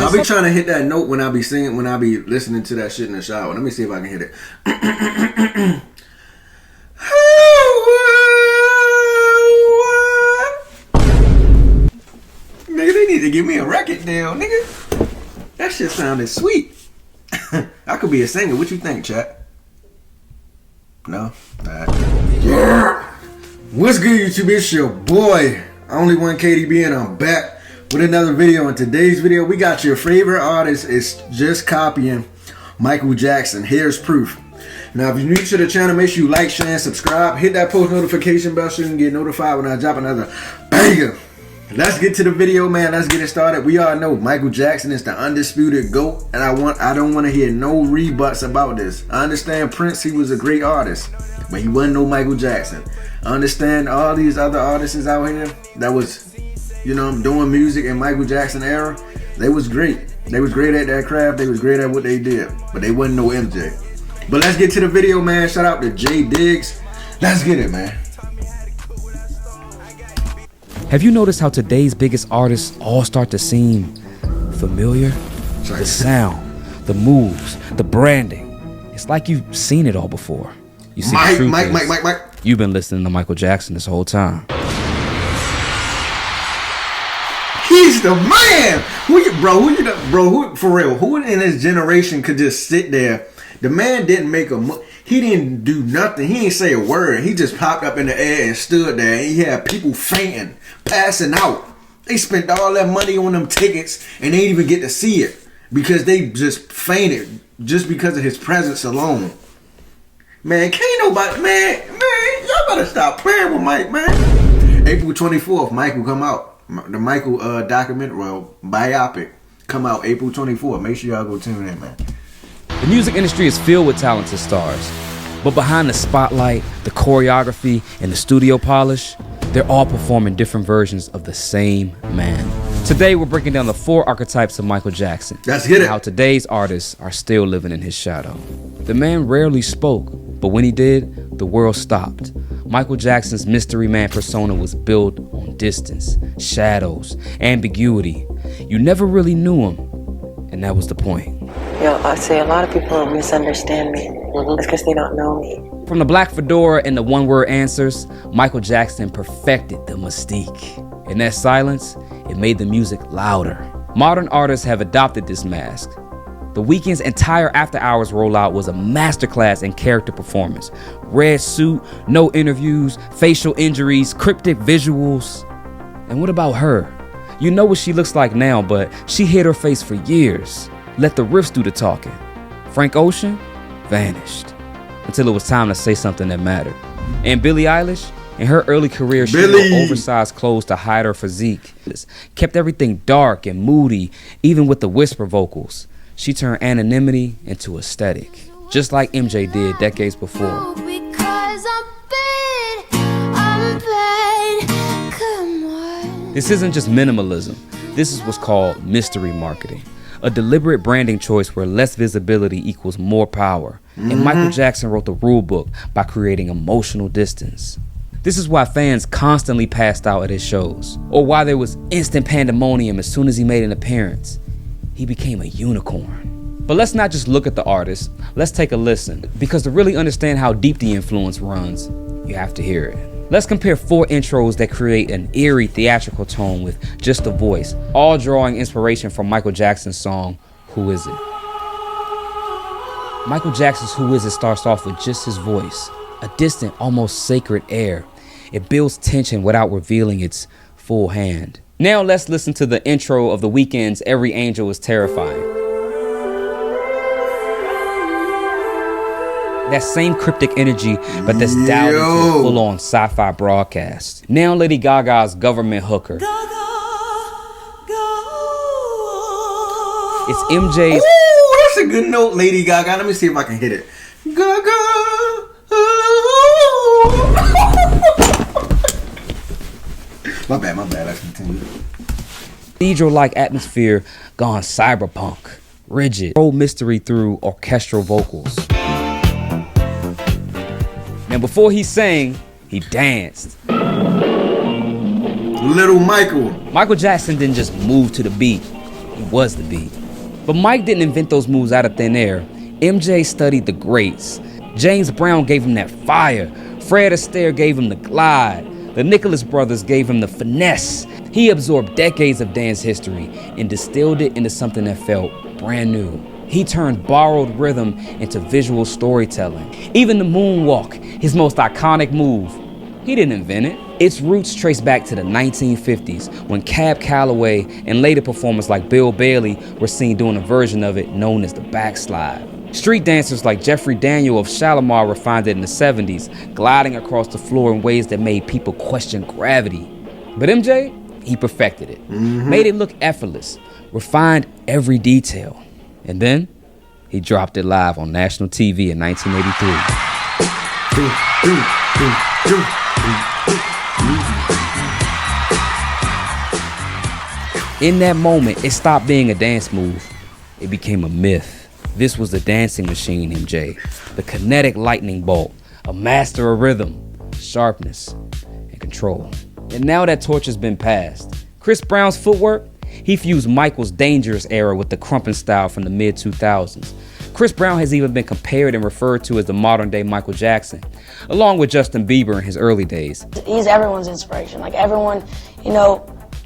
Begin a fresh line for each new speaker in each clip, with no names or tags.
I'll be trying to hit that note when I be singing, when I be listening to that shit in the shower. Let me see if I can hit it. Nigga, they need to give me a record deal, nigga. That shit sounded sweet. I could be a singer. What you think, chat? No? Alright. Yeah. What's good, YouTube? It's your boy, Only One KDB, and I'm back with another video. In today's video, we got your favorite artist is just copying Michael Jackson. Here's proof. Now, if you're new to the channel, make sure you like, share, and subscribe. Hit that post notification bell so you can get notified when I drop another banger. Let's get to the video, man. Let's get it started. We all know Michael Jackson is the undisputed GOAT, and I don't want to hear no rebuts about this. I understand Prince, he was a great artist, but he wasn't no Michael Jackson. I understand all these other artists out here that was, you know, doing music in Michael Jackson era. They was great. They was great at their craft. They was great at what they did, but they wasn't no MJ. But let's get to the video, man. Shout out to Jay Diggs. Let's get it, man.
Have you noticed how today's biggest artists all start to seem familiar? The sound, the moves, the branding. It's like you've seen it all before. You see,
Mike.
You've been listening to Michael Jackson this whole time.
He's the man. Who for real? Who in his generation could just sit there? The man didn't make he didn't do nothing. He didn't say a word. He just popped up in the air and stood there. And he had people fainting, passing out. They spent all that money on them tickets and they didn't even get to see it because they just fainted just because of his presence alone. Man, can't nobody, man, y'all better stop playing with Mike, man. April 24th, Michael come out. The Michael documentary, well, biopic, come out April 24th. Make sure y'all go tune in, man.
The music industry is filled with talented stars, but behind the spotlight, the choreography, and the studio polish, they're all performing different versions of the same man. Today, we're breaking down the 4 archetypes of Michael Jackson.
Let's get it.
And how today's artists are still living in his shadow. The man rarely spoke, but when he did, the world stopped. Michael Jackson's mystery man persona was built on distance, shadows, ambiguity. You never really knew him, and that was the point.
Yo, I say a lot of people misunderstand me. It's because they don't know me.
From the black fedora and the one-word answers, Michael Jackson perfected the mystique. In that silence, it made the music louder. Modern artists have adopted this mask. The Weeknd's entire After Hours rollout was a masterclass in character performance. Red suit, no interviews, facial injuries, cryptic visuals. And what about her? You know what she looks like now, but she hid her face for years. Let the riffs do the talking. Frank Ocean vanished until it was time to say something that mattered. And Billie Eilish, in her early career, she wore oversized clothes to hide her physique. Kept everything dark and moody, even with the whisper vocals. She turned anonymity into aesthetic, just like MJ did decades before. This isn't just minimalism. This is what's called mystery marketing. A deliberate branding choice where less visibility equals more power. And Michael Jackson wrote the rule book by creating emotional distance. This is why fans constantly passed out at his shows, or why there was instant pandemonium as soon as he made an appearance. He became a unicorn. But let's not just look at the artist, let's take a listen. Because to really understand how deep the influence runs, you have to hear it. Let's compare 4 intros that create an eerie theatrical tone with just a voice, all drawing inspiration from Michael Jackson's song, Who Is It? Michael Jackson's Who Is It starts off with just his voice, a distant, almost sacred air. It builds tension without revealing its full hand. Now let's listen to the intro of The Weeknd's Every Angel Is Terrifying. That same cryptic energy, but that's dialed into a full-on sci-fi broadcast. Now Lady Gaga's Government Hooker. It's MJ's...
Ooh, that's a good note, Lady Gaga. Let me see if I can hit it. Gaga. My bad. Let's continue.
Cathedral-like atmosphere gone cyberpunk. Rigid. Old mystery through orchestral vocals. Now before he sang, he danced.
Little Michael.
Michael Jackson didn't just move to the beat. was the beat. But Mike didn't invent those moves out of thin air. MJ studied the greats. James Brown gave him that fire. Fred Astaire gave him the glide. The Nicholas brothers gave him the finesse. He absorbed decades of dance history and distilled it into something that felt brand new. He turned borrowed rhythm into visual storytelling. Even the moonwalk, his most iconic move, he didn't invent it. Its roots trace back to the 1950s when Cab Calloway and later performers like Bill Bailey were seen doing a version of it known as the backslide. Street dancers like Jeffrey Daniel of Shalimar refined it in the 70s, gliding across the floor in ways that made people question gravity. But MJ, he perfected it, made it look effortless, refined every detail. And then he dropped it live on national TV in 1983. In that moment, it stopped being a dance move. It became a myth. This was the dancing machine, MJ. The kinetic lightning bolt, a master of rhythm, sharpness, and control. And now that torch has been passed, Chris Brown's footwork, he fused Michael's dangerous era with the crumpin' style from the mid-2000s. Chris Brown has even been compared and referred to as the modern-day Michael Jackson, along with Justin Bieber in his early days.
He's everyone's inspiration. Like everyone, you know,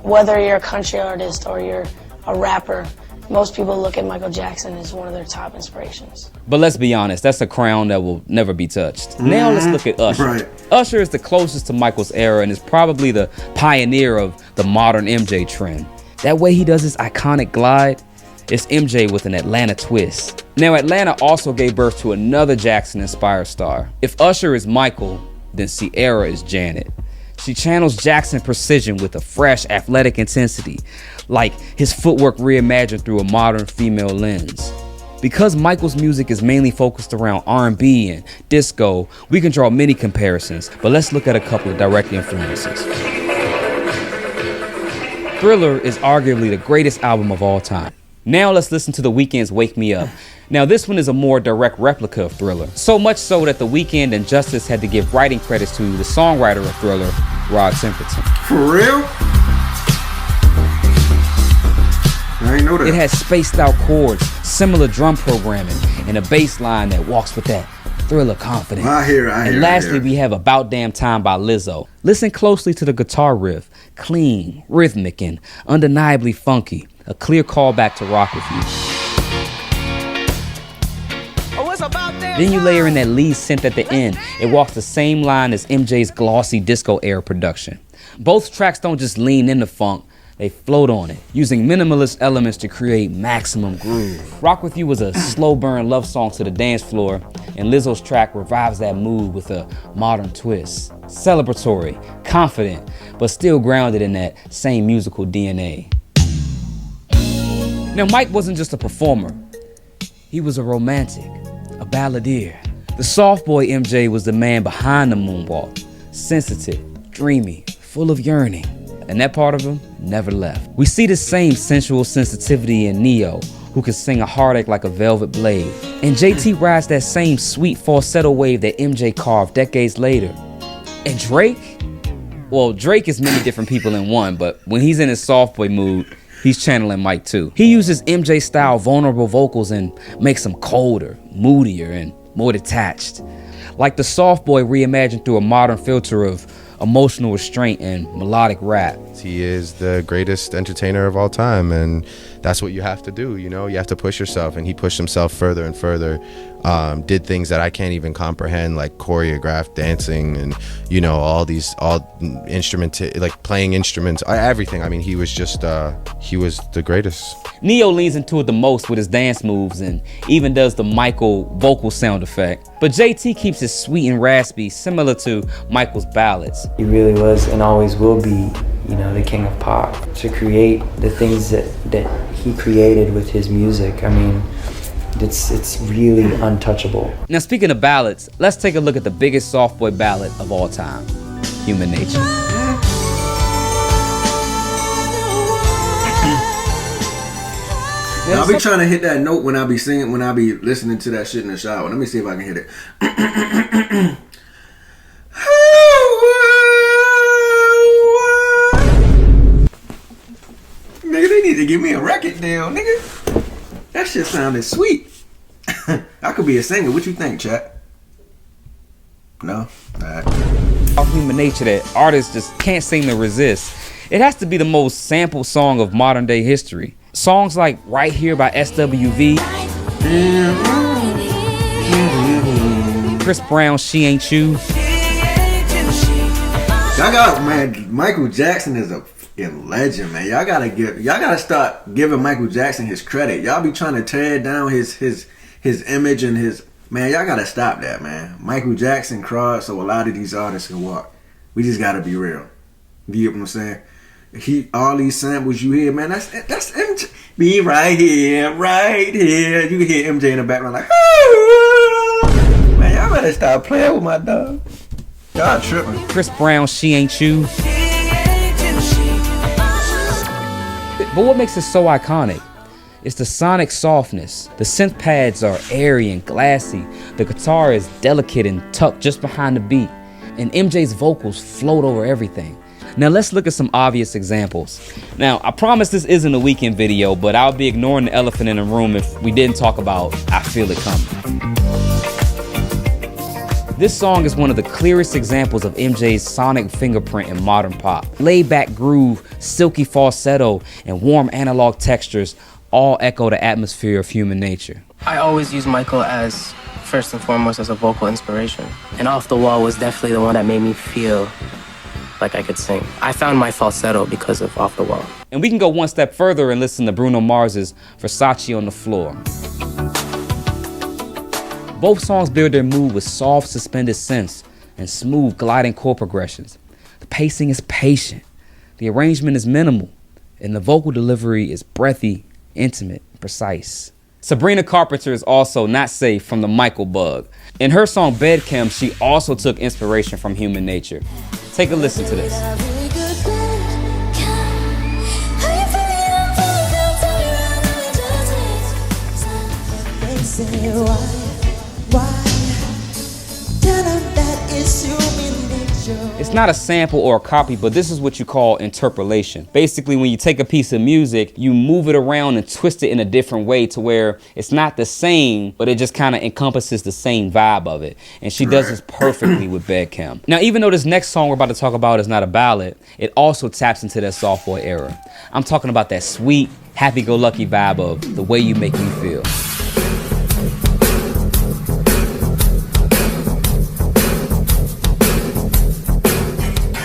whether you're a country artist or you're a rapper, most people look at Michael Jackson as one of their top inspirations.
But let's be honest, that's a crown that will never be touched. Now let's look at Usher.
Right.
Usher is the closest to Michael's era and is probably the pioneer of the modern MJ trend. That way he does his iconic glide, it's MJ with an Atlanta twist. Now Atlanta also gave birth to another Jackson-inspired star. If Usher is Michael, then Ciara is Janet. She channels Jackson's precision with a fresh, athletic intensity, like his footwork reimagined through a modern female lens. Because Michael's music is mainly focused around R&B and disco, we can draw many comparisons, but let's look at a couple of direct influences. Thriller is arguably the greatest album of all time. Now let's listen to The Weeknd's Wake Me Up. Now this one is a more direct replica of Thriller, so much so that The Weeknd and Justice had to give writing credits to the songwriter of Thriller, Rod Temperton.
For real? I ain't know that.
It has spaced out chords, similar drum programming, and a bass line that walks with that Thriller confidence.
I hear.
And lastly, we have About Damn Time by Lizzo. Listen closely to the guitar riff, clean, rhythmic, and undeniably funky. A clear callback to Rock With You. Then you layer in that lead synth at the end. It walks the same line as MJ's glossy disco era production. Both tracks don't just lean into funk, they float on it, using minimalist elements to create maximum groove. Rock With You was a slow burn love song to the dance floor, and Lizzo's track revives that mood with a modern twist. Celebratory, confident, but still grounded in that same musical DNA. Now, Mike wasn't just a performer. He was a romantic, a balladeer. The soft boy MJ was the man behind the moonwalk. Sensitive, dreamy, full of yearning. And that part of him never left. We see the same sensual sensitivity in Neo, who can sing a heartache like a velvet blade. And JT rides that same sweet falsetto wave that MJ carved decades later. And Drake? Well, Drake is many different people in one, but when he's in his soft boy mood, he's channeling Mike too. He uses MJ-style vulnerable vocals and makes them colder, moodier, and more detached. Like the soft boy reimagined through a modern filter of emotional restraint and melodic rap.
He is the greatest entertainer of all time, and that's what you have to do, you know? You have to push yourself, and he pushed himself further and further. Did things that I can't even comprehend, like choreographed dancing and, you know, all instruments, like playing instruments, everything. I mean, he was just, he was the greatest.
Neo leans into it the most with his dance moves and even does the Michael vocal sound effect. But JT keeps it sweet and raspy, similar to Michael's ballads.
He really was and always will be, you know, the king of pop. To create the things that he created with his music, I mean, it's really untouchable.
Now, speaking of ballads, let's take a look at the biggest soft boy ballad of all time, Human Nature.
I'll be trying to hit that note when I be singing, when I be listening to that shit in the shower. Let me see if I can hit it. Nigga, they need to to give me a record deal, nigga. That shit sounded sweet. I could be a singer. What you think, chat? No? Alright.
All human nature that artists just can't seem to resist. It has to be the most sampled song of modern day history. Songs like Right Here by SWV, Chris Brown, She Ain't You.
Y'all got, man, Michael Jackson is a legend, man. Y'all gotta start giving Michael Jackson his credit. Y'all be trying to tear down his image and his, man, y'all gotta stop that, man. Michael Jackson cried so a lot of these artists can walk. We just gotta be real. You get what I'm saying? All these samples you hear, man, that's MJ. Be right here, right here. You can hear MJ in the background like, oh, man, y'all better stop playing with my dog. Y'all tripping.
Chris Brown, She Ain't You. But what makes it so iconic? It's the sonic softness. The synth pads are airy and glassy. The guitar is delicate and tucked just behind the beat. And MJ's vocals float over everything. Now let's look at some obvious examples. Now, I promise this isn't a weekend video, but I'll be ignoring the elephant in the room if we didn't talk about I Feel It Coming. This song is one of the clearest examples of MJ's sonic fingerprint in modern pop. Laid-back groove, silky falsetto, and warm analog textures all echo the atmosphere of human nature.
I always use Michael as, first and foremost, as a vocal inspiration. And Off the Wall was definitely the one that made me feel like I could sing. I found my falsetto because of Off the Wall.
And we can go one step further and listen to Bruno Mars's Versace on the Floor. Both songs build their mood with soft suspended synths and smooth gliding chord progressions. The pacing is patient, the arrangement is minimal, and the vocal delivery is breathy, intimate, and precise. Sabrina Carpenter is also not safe from the Michael bug. In her song Bedchem, she also took inspiration from human nature. Take a listen to this. It's not a sample or a copy, but this is what you call interpolation. Basically, when you take a piece of music, you move it around and twist it in a different way to where it's not the same, but it just kind of encompasses the same vibe of it. And she does this perfectly with Bedchem. Now, even though this next song we're about to talk about is not a ballad, it also taps into that soft boy era. I'm talking about that sweet, happy-go-lucky vibe of The Way You Make Me Feel.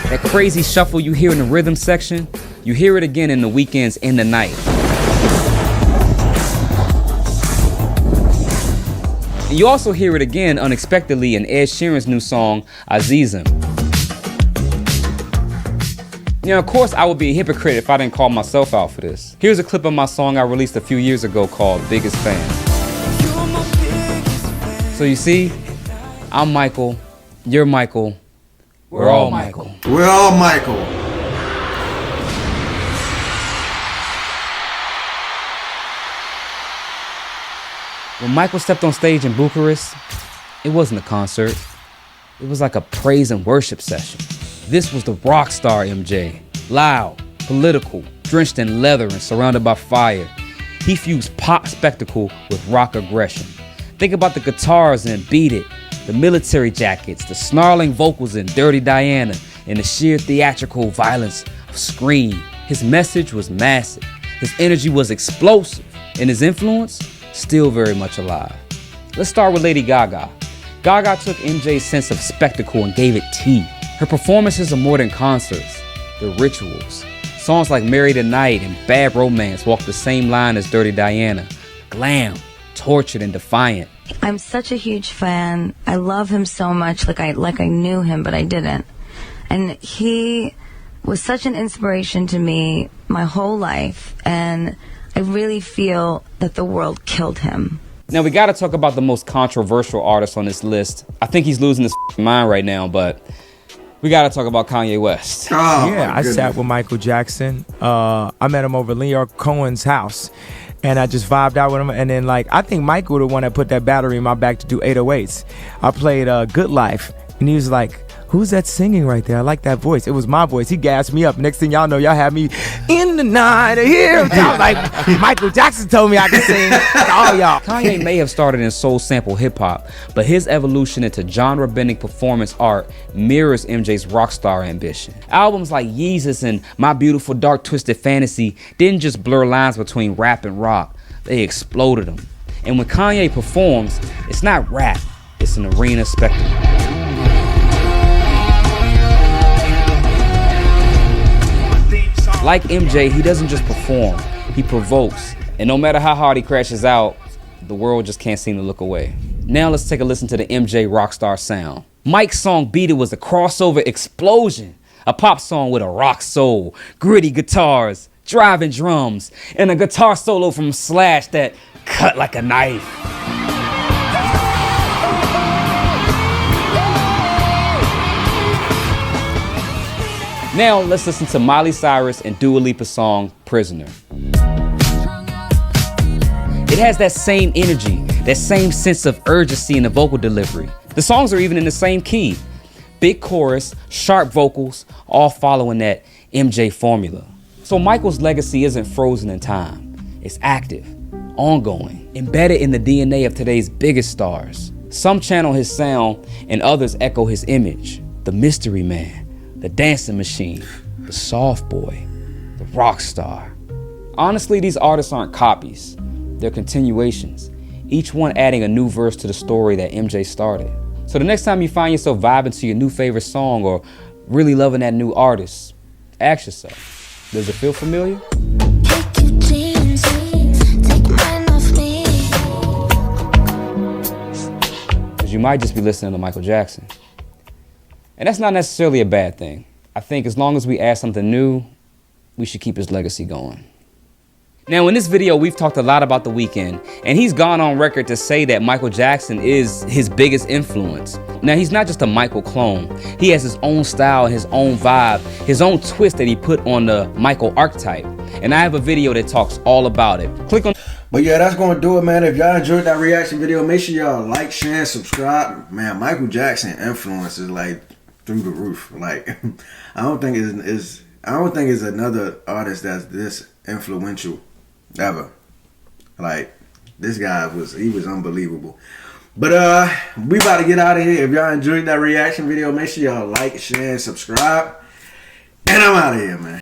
That crazy shuffle you hear in the rhythm section, you hear it again in The Weeknd's In the Night. And you also hear it again unexpectedly in Ed Sheeran's new song, Azizim. Now, of course, I would be a hypocrite if I didn't call myself out for this. Here's a clip of my song I released a few years ago called Biggest Fan. So you see, I'm Michael, you're Michael, we're all Michael.
We're all Michael.
When Michael stepped on stage in Bucharest, it wasn't a concert. It was like a praise and worship session. This was the rock star MJ. Loud, political, drenched in leather and surrounded by fire. He fused pop spectacle with rock aggression. Think about the guitars in Beat It, the military jackets, the snarling vocals in Dirty Diana, and the sheer theatrical violence of Scream. His message was massive, his energy was explosive, and his influence still very much alive. Let's start with Lady Gaga. Gaga took MJ's sense of spectacle and gave it teeth. Her performances are more than concerts, they're rituals. Songs like Marry Tonight and Bad Romance walk the same line as Dirty Diana. Glam, tortured and defiant.
I'm such a huge fan. I love him so much, like I knew him, but I didn't. And he was such an inspiration to me my whole life, and I really feel that the world killed him.
Now we gotta talk about the most controversial artist on this list. I think he's losing his mind right now, but we gotta talk about Kanye West.
Oh,
yeah, I sat with Michael Jackson. I met him over at Leon Cohen's house, and I just vibed out with him. And then, I think Michael the one that put that battery in my back to do 808s. I played Good Life, and he was like, who's that singing right there? I like that voice. It was my voice. He gassed me up. Next thing y'all know, y'all had me in the night here. I was like, Michael Jackson told me I could sing. All y'all.
Kanye may have started in soul sample hip hop, but his evolution into genre bending performance art mirrors MJ's rock star ambition. Albums like Yeezus and My Beautiful Dark Twisted Fantasy didn't just blur lines between rap and rock, they exploded them. And when Kanye performs, it's not rap, it's an arena spectacle. Like MJ, he doesn't just perform, he provokes. And no matter how hard he crashes out, the world just can't seem to look away. Now let's take a listen to the MJ rockstar sound. Mike's song Beat It was a crossover explosion. A pop song with a rock soul, gritty guitars, driving drums, and a guitar solo from Slash that cut like a knife. Now let's listen to Miley Cyrus and Dua Lipa's song Prisoner. It has that same energy, that same sense of urgency in the vocal delivery. The songs are even in the same key. Big chorus, sharp vocals, all following that MJ formula. So Michael's legacy isn't frozen in time. It's active, ongoing, embedded in the DNA of today's biggest stars. Some channel his sound and others echo his image. The mystery man, the dancing machine, the soft boy, the rock star. Honestly, these artists aren't copies. They're continuations, each one adding a new verse to the story that MJ started. So the next time you find yourself vibing to your new favorite song or really loving that new artist, ask yourself, does it feel familiar? Because you might just be listening to Michael Jackson. And that's not necessarily a bad thing. I think as long as we add something new, we should keep his legacy going. Now in this video, we've talked a lot about The Weeknd, and he's gone on record to say that Michael Jackson is his biggest influence. Now he's not just a Michael clone. He has his own style, his own vibe, his own twist that he put on the Michael archetype. And I have a video that talks all about it. Click on.
But yeah, that's gonna do it, man. If y'all enjoyed that reaction video, make sure y'all like, share, and subscribe. Man, Michael Jackson influence is like through the roof. Like I don't think it's another artist that's this influential ever. Like this guy was unbelievable. But we about to get out of here. If y'all enjoyed that reaction video, make sure y'all like, share, and subscribe. And I'm out of here, man.